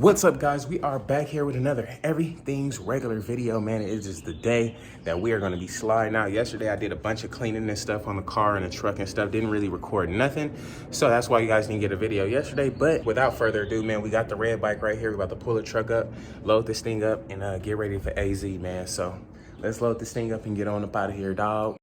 What's up, guys? We are back here with another Everything's Regular video, man. It is the day that we are going to be sliding out. Yesterday, I did a bunch of cleaning and stuff on the car and the truck and stuff. Didn't really record nothing, so that's why you guys didn't get a video yesterday. But without further ado, man, we got the red bike right here. We're about to pull the truck up, load this thing up, and get ready for AZ, man. So let's load this thing up and get on up out of here, dog.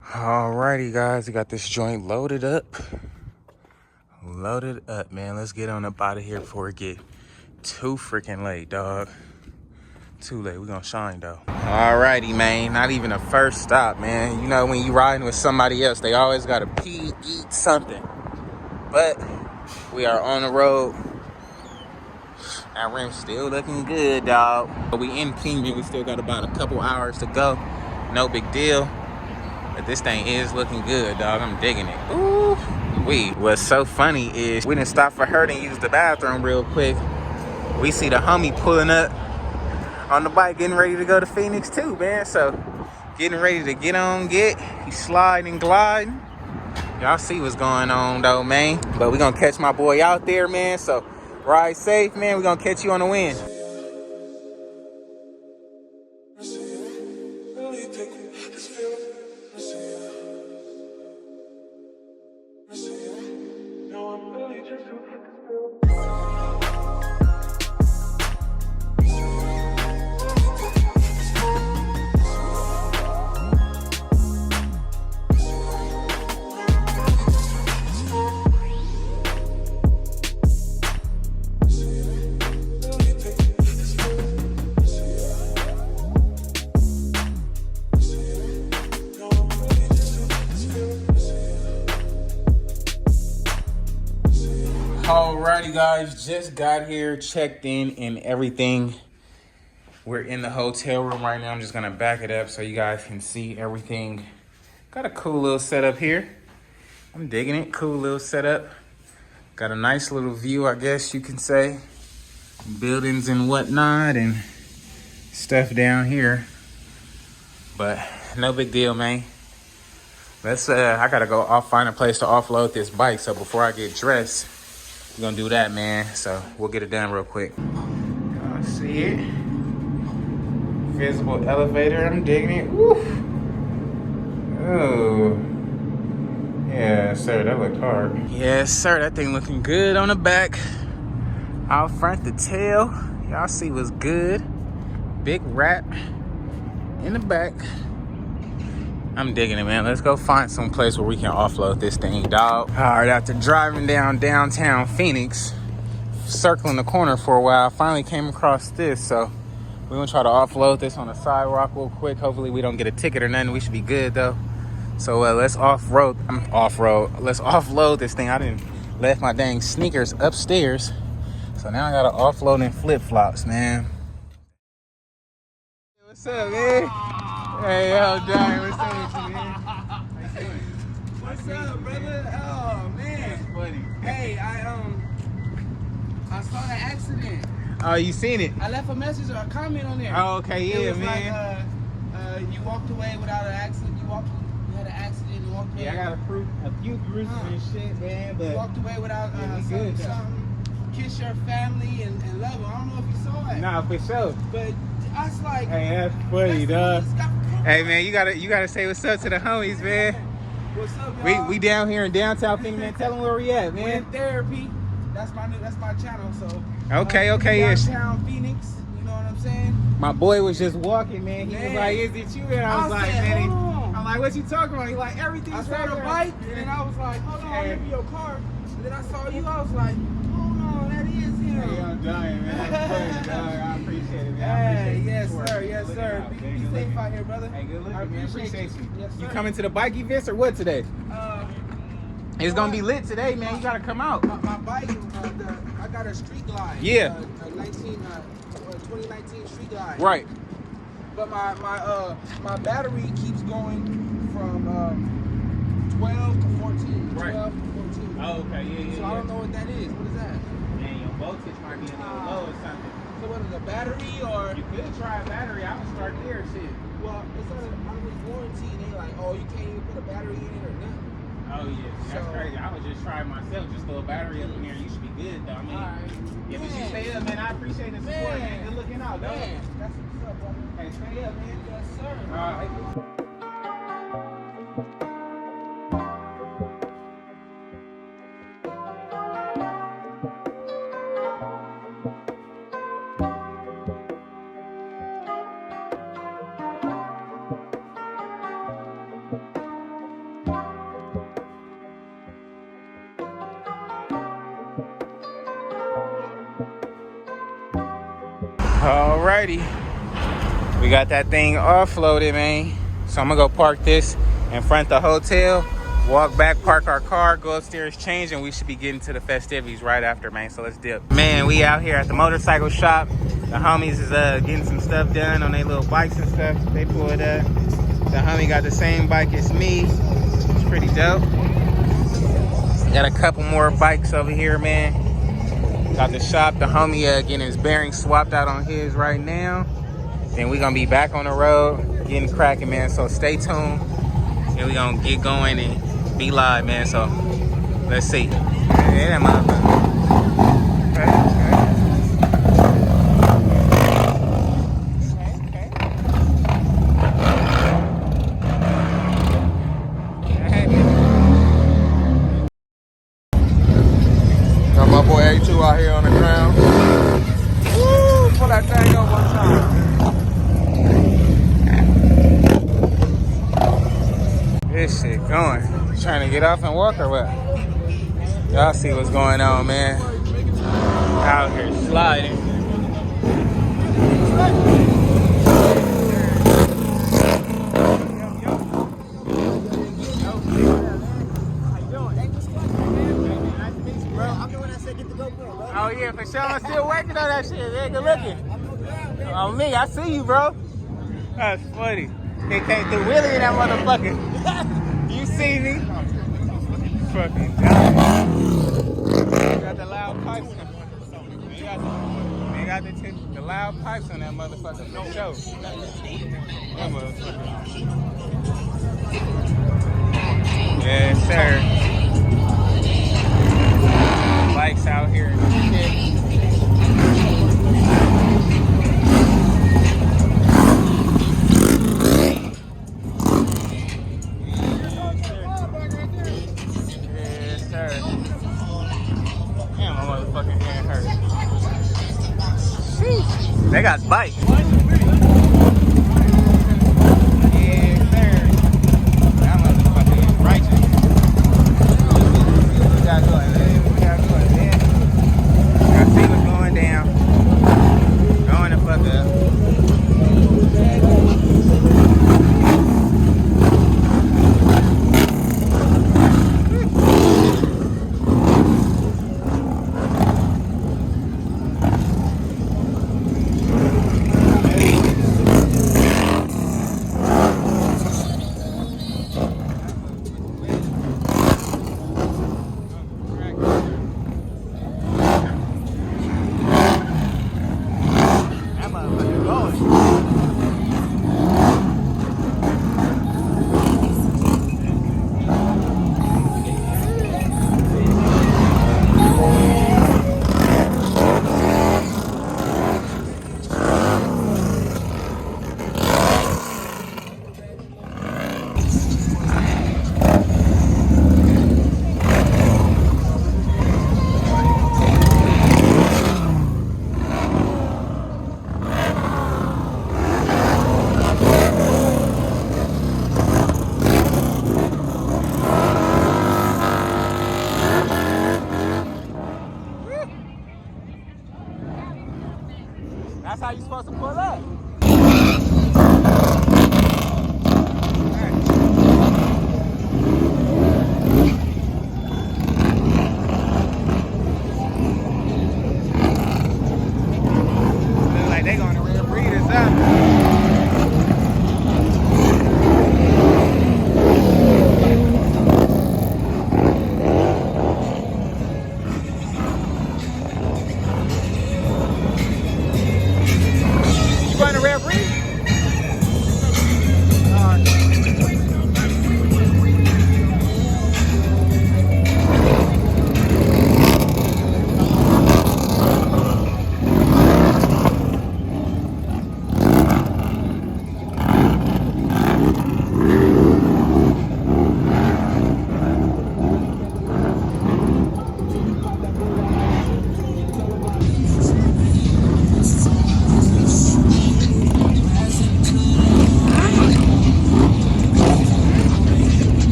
Alrighty, guys, we got this joint loaded up. Loaded up, man. Let's get on up out of here before it get too freaking late, dog. Too late. We're gonna shine, though. Alrighty, man. Not even a first stop, man. You know, when you riding with somebody else, they always gotta pee, eat something. But we are on the road. Our rim's still looking good, dog. But we in Kingman. We still got about a couple hours to go. No big deal. But this thing is looking good, dog. I'm digging it. Ooh. What's so funny is we didn't stop for her and use the bathroom real quick. We see the homie pulling up on the bike, getting ready to go to Phoenix too, man. So getting ready to get on, he's sliding and gliding. Y'all see what's going on though, man. But we gonna catch my boy out there, man. So ride safe, man. We gonna catch you on the wind. Alrighty, guys, just got here, checked in and everything. We're in the hotel room right now. I'm just gonna back it up so you guys can see everything. Got a cool little setup here. I'm digging it. Cool little setup. Got a nice little view, I guess you can say. Buildings and whatnot and stuff down here. But no big deal, man. Let's I gotta go find a place to offload this bike. So before I get dressed, we're gonna do that, man. So we'll get it done real quick. Y'all see it? Visible elevator. I'm digging it. Woo. Oh. Yeah, sir, that looked hard. Yes, sir, that thing looking good on the back. Out front, the tail. Y'all see what's good. Big wrap in the back. I'm digging it, man. Let's go find some place where we can offload this thing, dog. All right, after driving down downtown Phoenix, circling the corner for a while, I finally came across this. So we're gonna try to offload this on the sidewalk real quick. Hopefully we don't get a ticket or nothing. We should be good though. So let's Let's offload this thing. I didn't left my dang sneakers upstairs. So now I gotta offload in flip-flops, man. What's up, man? Hey, yo, Diane, what's up with you, man? What's up, brother? Oh, man. That's funny. Hey, I saw the accident. Oh, you seen it? I left a message or a comment on there. Oh, okay, yeah, it was man. Like, you walked away without an accident. You had an accident and walked away. Yeah, I got a few bruises and shit, man, but you walked away without something. Kiss your family and love them. I don't know if you saw it. Nah, for sure. But I was like, hey, that's funny, dog. Hey, man, you gotta say what's up to the homies, man. What's up, y'all? We down here in downtown Phoenix, man. Tell them where we at, We're man. in therapy. That's my channel. So okay, yes. Downtown Phoenix. You know what I'm saying? My boy was just walking, man. He was like, "Is it you?" And I was like, said, "Man, hold on. I'm like, what you talking about?" He's like, "Everything's I saw right the there." bike, and then I was like, hold on, give me your car. And then I saw you, I was like, hold on, that is him. Hey, I'm dying, man. That's funny, dog. I appreciate it, man. I Hey, appreciate yes, the support. sir, yes, Good sir. looking Be out, good safe looking. out here, brother. Hey, good looking, I man. Appreciate you. Yes, You sir. coming to the bike events or what today? It's gonna be lit today, man. You gotta come out. My bike, I got a street glide. Yeah. 2019 street glide. Right. But my battery keeps going from 12 to 14. Right. 12 to 14. Oh, okay, yeah. So I don't know what that is. What is that? Man, your voltage might be a little low or something. So what is a battery or? You could try a battery. I would start there, shit. Well, it's under warranty. They like, oh, you can't even put a battery in it or nothing. Oh yeah, that's crazy. I was just trying myself, just throw a battery up in there. You should be good though. I mean, yeah, but you stay up, man. I appreciate the support, man. Good looking out, dog. That's what's up, brother. Hey, stay up, man. Yes, sir. All right. Alrighty, we got that thing offloaded, man. So I'm gonna go park this in front of the hotel, walk back, park our car, go upstairs, change, and we should be getting to the festivities right after, man. So let's dip. Man, we out here at the motorcycle shop. The homies is getting some stuff done on their little bikes and stuff. They pulled up. The homie got the same bike as me. It's pretty dope. Got a couple more bikes over here, man. Got the shop, the homie getting his bearings swapped out on his right now. Then we gonna be back on the road, getting cracking, man. So stay tuned. And we gonna get going and be live, man. So let's see. Yeah, that motherfucker. Got my boy A2 out here on the ground. Woo! Pull that thing up one time. This shit going. Trying to get off and walk or what? Y'all see what's going on, man. Out here sliding. Oh yeah, for sure. I'm still working on that shit. Yeah, good looking. Oh me, I see you, bro. That's funny. They came through Wheelie in that motherfucker. You see me? Fucking dumb. You got the loud pipes on that. You got the loud pipes on that motherfucker for sure. That motherfucker. Yes, sir. Bikes out here and shit. Yes, sir. Damn, my motherfucking hand hurts. Sheesh. They got bikes. Yes, sir. That motherfucker is righteous. We got going, man. I see what's going down. Going the fuck up.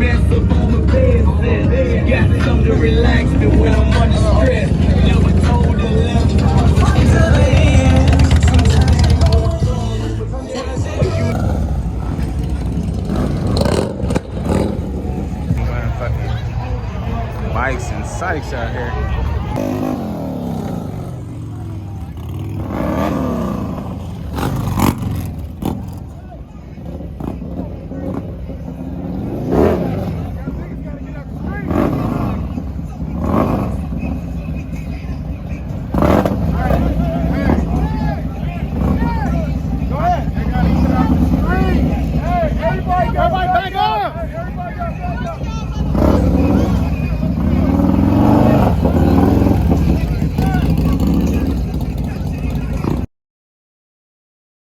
ass up on my bed set. Got something to relax me when I'm under stress. Never told her left to the end. Fucking bikes and sykes out here.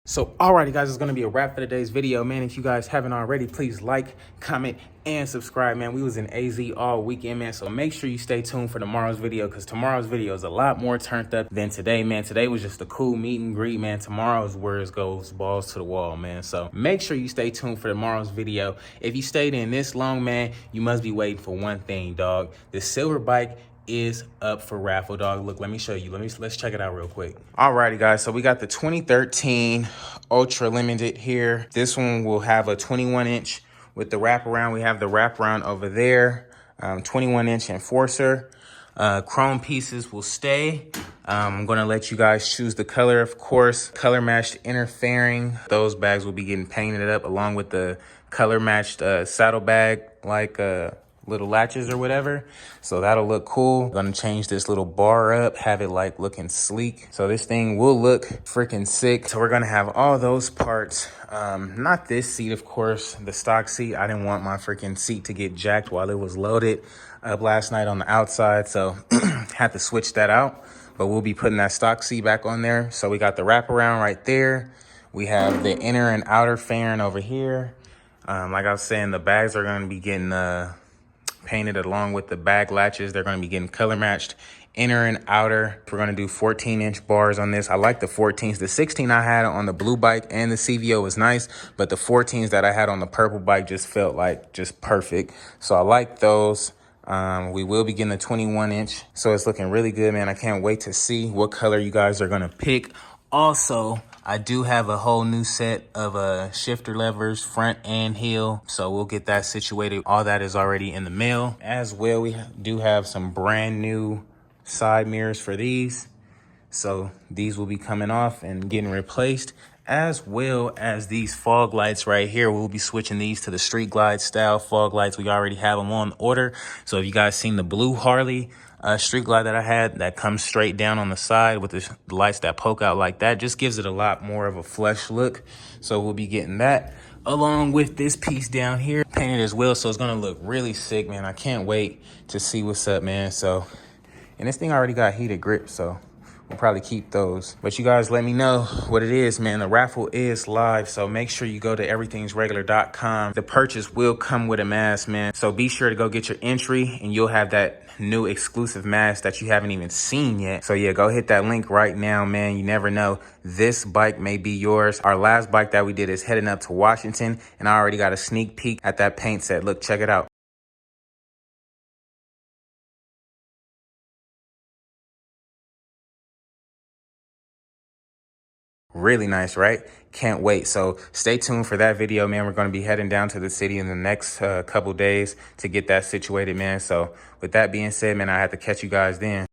So, alrighty guys, it's gonna be a wrap for today's video, man. If you guys haven't already, please like, comment, and subscribe, man. We was in AZ all weekend, man. So make sure you stay tuned for tomorrow's video, because tomorrow's video is a lot more turned up than today, man. Today was just a cool meet and greet, man. Tomorrow's where it goes balls to the wall, man. So make sure you stay tuned for tomorrow's video. If you stayed in this long, man, you must be waiting for one thing, dog. The silver bike is up for raffle, dog. Look, let me show you. Let's check it out real quick. Alrighty, guys. So we got the 2013 Ultra Limited here. This one will have a 21-inch with the wraparound. We have the wraparound over there. 21-inch Enforcer. Chrome pieces will stay. I'm gonna let you guys choose the color, of course. Color matched inner fairing. Those bags will be getting painted up along with the color matched saddlebag, like little latches or whatever. So that'll look cool. I'm gonna change this little bar up, have it like looking sleek. So this thing will look freaking sick. So we're gonna have all those parts. Not this seat, of course, the stock seat. I didn't want my freaking seat to get jacked while it was loaded up last night on the outside. So had to switch that out, but we'll be putting that stock seat back on there. So we got the wraparound right there. We have the inner and outer fairing over here. Like I was saying, the bags are gonna be getting painted along with the bag latches. They're going to be getting color matched inner and outer. We're going to do 14-inch bars on this. I like the 14s. The 16 I had on the blue bike and the CVO was nice, but the 14s that I had on the purple bike just felt like just perfect. So I like those. We will be getting a 21-inch, so it's looking really good, man. I can't wait to see what color you guys are going to pick. Also, I do have a whole new set of shifter levers, front and heel. So we'll get that situated. All that is already in the mail. As well, we do have some brand new side mirrors for these. So these will be coming off and getting replaced, as well as these fog lights right here. We'll be switching these to the Street Glide style fog lights. We already have them on order. So if you guys seen the blue Harley Street Glide that I had that comes straight down on the side with the lights that poke out like that, just gives it a lot more of a flesh look. So we'll be getting that along with this piece down here painted as well. So it's gonna look really sick, man. I can't wait to see what's up, man. So, and this thing already got heated grips, so we'll probably keep those. But you guys let me know what it is, man. The raffle is live, so make sure you go to everythingsregular.com. The purchase will come with a mask, man. So be sure to go get your entry, and you'll have that new exclusive mask that you haven't even seen yet. So yeah, go hit that link right now, man. You never know. This bike may be yours. Our last bike that we did is heading up to Washington, and I already got a sneak peek at that paint set. Look, check it out. Really nice, right? Can't wait. So stay tuned for that video, man. We're going to be heading down to the city in the next couple days to get that situated, man. So with that being said, man, I have to catch you guys then.